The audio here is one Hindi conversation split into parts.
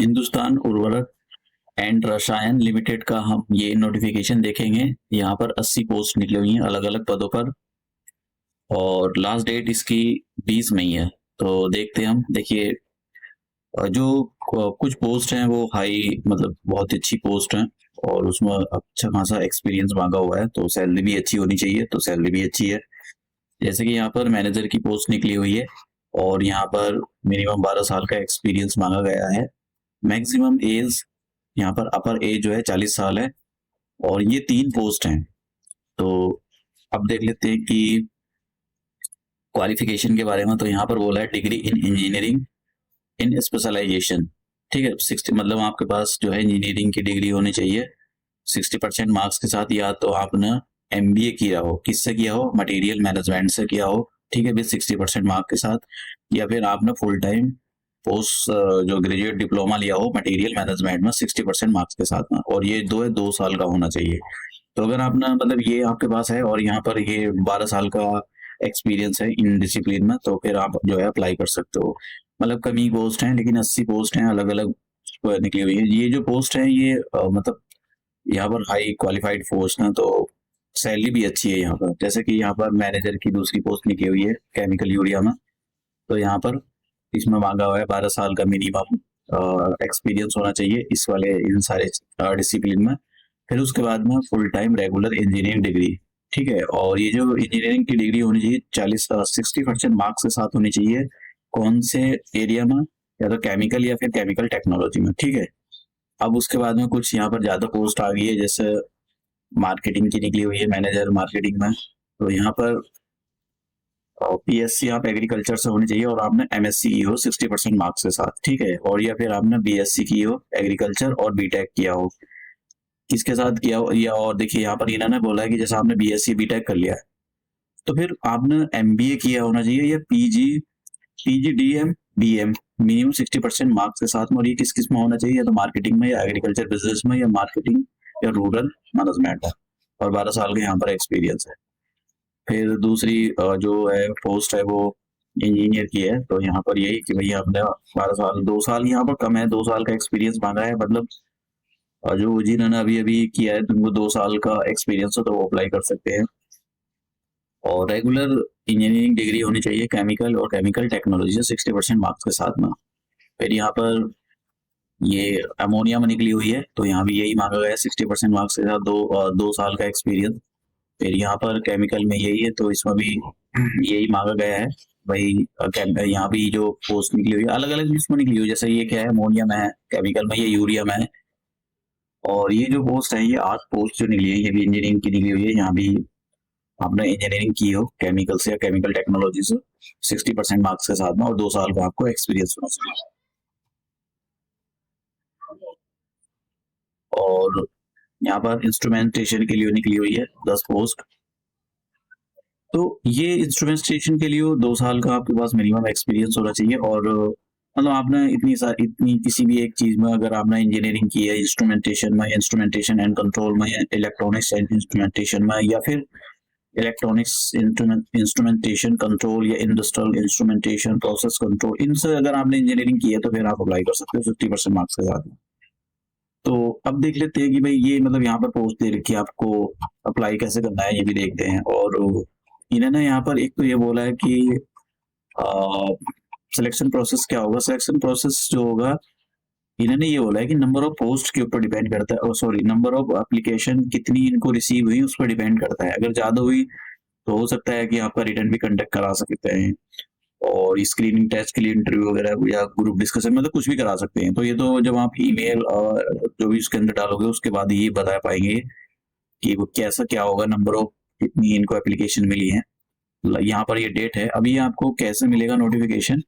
हिंदुस्तान उर्वरक एंड रसायन लिमिटेड का हम ये नोटिफिकेशन देखेंगे। यहाँ पर 80 पोस्ट निकली हुई हैं अलग अलग पदों पर और लास्ट डेट इसकी 20 मई है। तो देखते हैं हम। देखिए जो कुछ पोस्ट हैं वो हाई मतलब बहुत अच्छी पोस्ट हैं और उसमें अच्छा खासा एक्सपीरियंस मांगा हुआ है, तो सैलरी भी अच्छी होनी चाहिए, तो सैलरी भी अच्छी है। जैसे कि यहाँ पर मैनेजर की पोस्ट निकली हुई है और यहाँ पर मिनिमम 12 साल का एक्सपीरियंस मांगा गया है। मैक्सिमम एज यहाँ पर अपर एज जो है 40 साल है और ये 3 पोस्ट हैं। तो अब देख लेते हैं कि क्वालिफिकेशन के बारे में। तो यहाँ पर बोला है degree in engineering in specialisation, ठीक है। 60 मतलब आपके पास जो है इंजीनियरिंग की डिग्री होनी चाहिए 60% मार्क्स के साथ, या तो आपने MBA किया हो, किससे किया हो, मटेरियल मैनेजमेंट से किया हो, ठीक है, विद 60% मार्क के साथ, या फिर आपने फुल टाइम पोस्ट जो ग्रेजुएट डिप्लोमा लिया हो मटेरियल मैनेजमेंट में 60% मार्क्स के साथ में, और ये 2 साल का होना चाहिए। तो अगर आपने मतलब ये आपके पास है और यहाँ पर ये 12 साल का एक्सपीरियंस है इन डिसिप्लिन में, तो फिर आप जो है अप्लाई कर सकते हो। मतलब कम ही पोस्ट हैं लेकिन 80 पोस्ट हैं अलग अलग निकली हुई है। ये जो पोस्ट है ये मतलब यहाँ पर हाई क्वालिफाइड पोस्ट है, तो सैलरी भी अच्छी है यहाँ पर। जैसे कि यहाँ पर मैनेजर की दूसरी पोस्ट निकली हुई है केमिकल यूरिया में, तो यहाँ पर इसमें मांगा हुआ है 12 साल का मिनिमम एक्सपीरियंस होना चाहिए इस वाले इन सारे डिसिप्लिन में। फिर उसके बाद में full time regular engineering degree, ठीक है। और ये जो इंजीनियरिंग की डिग्री होनी चाहिए 60% मार्क्स के साथ होनी चाहिए। कौन से एरिया में, या तो केमिकल या फिर केमिकल टेक्नोलॉजी में, ठीक है। अब उसके बाद में कुछ यहाँ पर ज्यादा पोस्ट आ गई है, जैसे मार्केटिंग की निकली हुई है मैनेजर मार्केटिंग में। तो यहाँ पर PSC आप एग्रीकल्चर से होनी चाहिए और आपने MSc की हो 60% मार्क्स के साथ, ठीक है। और या फिर आपने BSc की हो एग्रीकल्चर और BTech किया हो, किसके साथ किया हो। या और देखिए यहाँ पर इन्होंने बोला है कि जैसे आपने BSc BTech कर लिया है तो फिर आपने MBA किया होना चाहिए या PGDM BM मिनिमम 60% मार्क्स के साथ में। और ये किस किस में होना चाहिए, या तो मार्केटिंग में या एग्रीकल्चर बिजनेस में या मार्केटिंग या रूरल मैनेजमेंट है, और 12 साल का यहाँ पर एक्सपीरियंस है। फिर दूसरी जो है पोस्ट है वो इंजीनियर की है, तो यहाँ पर यही कि भैया आपने 12 साल, 2 साल यहाँ पर कम है, 2 साल का एक्सपीरियंस मांगा है। मतलब जो जिन्होंने अभी अभी किया है तुमको 2 साल का एक्सपीरियंस हो तो वो अप्लाई कर सकते हैं। और रेगुलर इंजीनियरिंग डिग्री होनी चाहिए केमिकल और केमिकल टेक्नोलॉजी से 60% मार्क्स के साथ में। फिर यहाँ पर ये अमोनिया में निकली हुई है, तो यहाँ भी यही मांगा गया है 60% मार्क्स के साथ 2 साल का एक्सपीरियंस। फिर यहाँ पर केमिकल में यही है, तो इसमें भी यही मांगा गया है भाई। यहाँ भी जो पोस्ट निकली हुई है अलग अलग इसमें निकली हुई है, जैसे ये क्या है अमोनिया में है, केमिकल में ये यूरिया में है। और ये जो पोस्ट है ये 8 पोस्ट जो निकली है ये भी इंजीनियरिंग की निकली हुई है। यहाँ भी आपने इंजीनियरिंग की हो केमिकल से या केमिकल टेक्नोलॉजी से 60% मार्क्स के साथ में और 2 साल का आपको एक्सपीरियंस होना चाहिए। और यहाँ पर इंस्ट्रूमेंटेशन के लिए निकली हुई है 10 पोस्ट। तो ये इंस्ट्रूमेंटेशन के लिए 2 साल का आपके पास मिनिमम एक्सपीरियंस होना चाहिए। और मतलब आपने इतनी किसी भी एक चीज में अगर आपने इंजीनियरिंग की है इंस्ट्रूमेंटेशन में, इंस्ट्रूमेंटेशन एंड कंट्रोल में, इलेक्ट्रॉनिक्स एंड इंस्ट्रूमेंटेशन में, या फिर इलेक्ट्रॉनिक्स इंस्ट्रूमेंटेशन कंट्रोल या इंडस्ट्रियल इंस्ट्रूमेंटेशन प्रोसेस कंट्रोल, इनसे अगर आपने इंजीनियरिंग की है तो फिर आप अप्लाई कर सकते हो 50% मार्क्स के साथ। तो अब देख लेते हैं कि भाई ये मतलब यहाँ पर पोस्ट दे रखी है, आपको अप्लाई कैसे करना है ये भी देखते हैं। और इन्होंने यहाँ पर एक तो ये बोला है कि सिलेक्शन प्रोसेस क्या होगा। सिलेक्शन प्रोसेस जो होगा इन्होंने ये बोला है कि नंबर ऑफ पोस्ट के ऊपर डिपेंड करता है, और सॉरी नंबर ऑफ एप्लीकेशन कितनी इनको रिसीव हुई उस पर डिपेंड करता है। अगर ज्यादा हुई तो हो सकता है कि आपका रिटर्न भी कंडक्ट करा सकते हैं, और स्क्रीनिंग टेस्ट के लिए इंटरव्यू वगैरह या ग्रुप डिस्कशन मतलब कुछ भी करा सकते हैं। तो ये तो जब आप ईमेल जो भी उसके अंदर डालोगे उसके बाद ये बता पाएंगे कि वो कैसा क्या होगा, नंबर ऑफ कितनी इनको एप्लीकेशन मिली है। यहाँ पर ये डेट है। अभी आपको कैसे मिलेगा नोटिफिकेशन,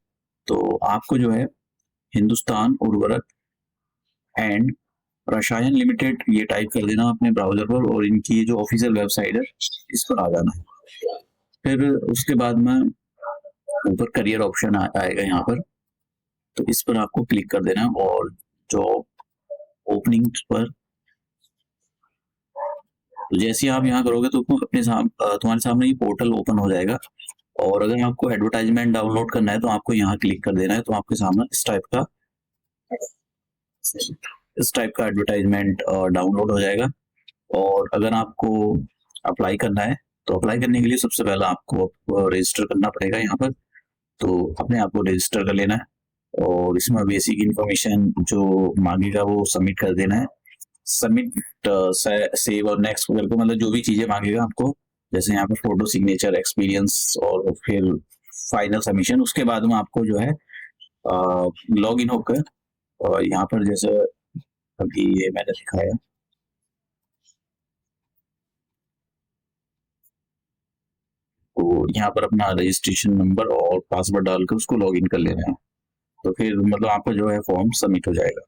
तो आपको जो है हिंदुस्तान उर्वरक एंड रसायन लिमिटेड ये टाइप कर देना अपने ब्राउजर पर, और इनकी जो ऑफिशियल वेबसाइट है इस पर आ जाना है। फिर उसके बाद में ऊपर करियर ऑप्शन आएगा यहाँ पर, तो इस पर आपको क्लिक कर देना और जॉब ओपनिंग्स पर। तो जैसे आप यहाँ करोगे तो तुम्हारे सामने ये पोर्टल ओपन हो जाएगा। और अगर आपको एडवर्टाइजमेंट डाउनलोड करना है तो आपको यहाँ क्लिक कर देना है, तो आपके सामने इस टाइप का इस टाइप का एडवर्टाइजमेंट डाउनलोड हो जाएगा। और अगर आपको अप्लाई करना है तो अप्लाई करने के लिए सबसे पहले आपको रजिस्टर करना पड़ेगा यहाँ पर। तो अपने आप को रजिस्टर कर लेना है और इसमें बेसिक इन्फॉर्मेशन जो मांगेगा वो सबमिट कर देना है। सबमिट सेव और नेक्स्ट करके मतलब जो भी चीजें मांगेगा आपको, जैसे यहाँ पर फोटो, सिग्नेचर, एक्सपीरियंस और फिर फाइनल सबमिशन। उसके बाद में आपको जो है लॉग इन होकर और यहाँ पर जैसे अभी ये मैंने दिखाया, तो यहाँ पर अपना रजिस्ट्रेशन नंबर और पासवर्ड डालकर उसको लॉग इन कर लेना है। तो फिर मतलब आपका जो है फॉर्म सबमिट हो जाएगा।